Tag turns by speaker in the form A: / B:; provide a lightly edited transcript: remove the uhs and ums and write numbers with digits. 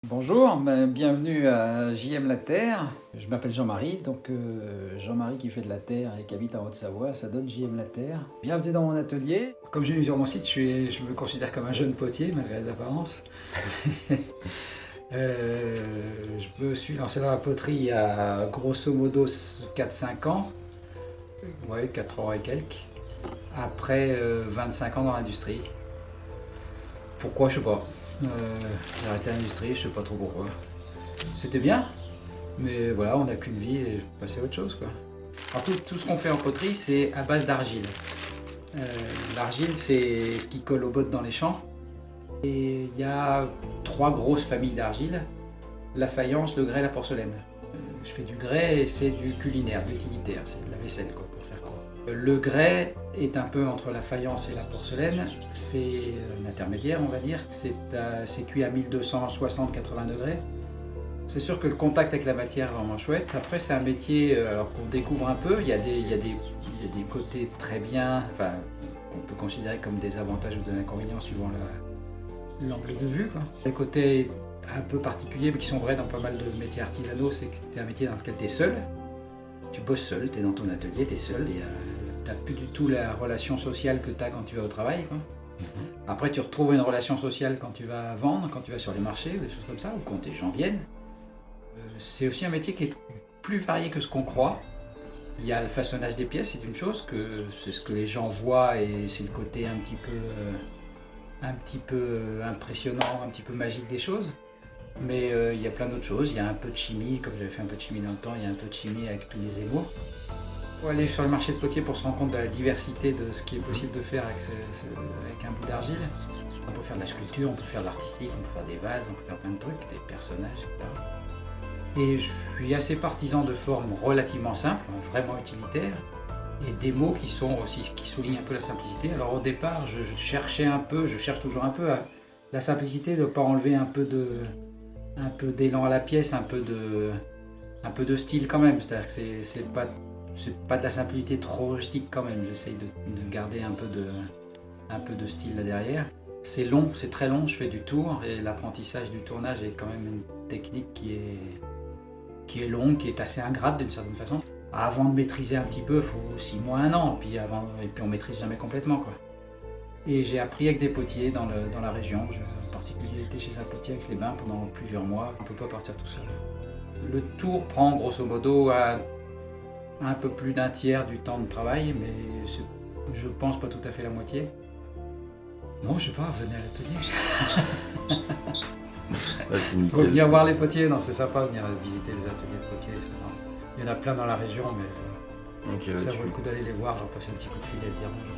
A: Bonjour, bienvenue à JM La Terre. Je m'appelle Jean-Marie, donc Jean-Marie qui fait de la terre et qui habite en Haute-Savoie, ça donne JM La Terre. Bienvenue dans mon atelier. Comme j'ai mis sur mon site, je me considère comme un jeune potier malgré les apparences. Je me suis lancé dans la poterie il y a grosso modo 4-5 ans. Ouais, 4 ans et quelques. Après 25 ans dans l'industrie. Pourquoi, je sais pas. J'ai arrêté l'industrie, je sais pas trop pourquoi. C'était bien, mais voilà, on n'a qu'une vie et passer à autre chose, quoi. Alors tout ce qu'on fait en poterie, c'est à base d'argile. L'argile, c'est ce qui colle aux bottes dans les champs. Et il y a 3 grosses familles d'argile: la faïence, le grès, la porcelaine. Je fais du grès et c'est du culinaire, de l'utilitaire, c'est de la vaisselle, quoi, pour faire court. Le grès est un peu entre la faïence et la porcelaine, c'est un intermédiaire, on va dire, c'est cuit à 1260-80 degrés. C'est sûr que le contact avec la matière est vraiment chouette. Après, c'est un métier alors qu'on découvre un peu, il y a des côtés très bien, enfin, qu'on peut considérer comme des avantages ou des inconvénients suivant l'angle de vue, quoi. Les côtés un peu particuliers, mais qui sont vrais dans pas mal de métiers artisanaux, c'est que c'est un métier dans lequel tu es seul. Tu bosses seul, tu es dans ton atelier, tu es seul, et tu n'as plus du tout la relation sociale que tu as quand tu vas au travail, quoi. Après, tu retrouves une relation sociale quand tu vas vendre, quand tu vas sur les marchés, ou des choses comme ça, ou quand les gens viennent. C'est aussi un métier qui est plus varié que ce qu'on croit. Il y a le façonnage des pièces, c'est une chose, c'est ce que les gens voient, et c'est le côté un petit peu impressionnant, un petit peu magique des choses. Mais il y a plein d'autres choses, il y a un peu de chimie, comme j'avais fait un peu de chimie dans le temps, il y a un peu de chimie avec tous les émaux. Il faut aller sur le marché de potier pour se rendre compte de la diversité de ce qui est possible de faire avec un bout d'argile. On peut faire de la sculpture, on peut faire de l'artistique, on peut faire des vases, on peut faire plein de trucs, des personnages, etc. Et je suis assez partisan de formes relativement simples, vraiment utilitaires, et des mots qui soulignent un peu la simplicité. Alors au départ, je cherchais un peu, je cherche toujours un peu la simplicité, de ne pas enlever un peu d'élan à la pièce, un peu de style quand même. C'est-à-dire que c'est pas de la simplicité trop rustique quand même. J'essaye de garder un peu de style là derrière. C'est long, c'est très long, je fais du tour, et l'apprentissage du tournage est quand même une technique qui est longue, qui est assez ingrate d'une certaine façon. Avant de maîtriser un petit peu, il faut 6 mois, 1 an, et puis on maîtrise jamais complètement, quoi. Et j'ai appris avec des potiers dans la région. En particulier, été chez un potier avec les bains pendant plusieurs mois. On ne peut pas partir tout seul. Le tour prend grosso modo un peu plus d'un tiers du temps de travail, mais je pense pas tout à fait la moitié. Non, je sais pas, venez à l'atelier. Faut venir voir les potiers, non, c'est sympa de venir visiter les ateliers de potiers. Il y en a plein dans la région, mais ça vaut le coup d'aller les voir, leur passer un petit coup de fil et de dire bonjour.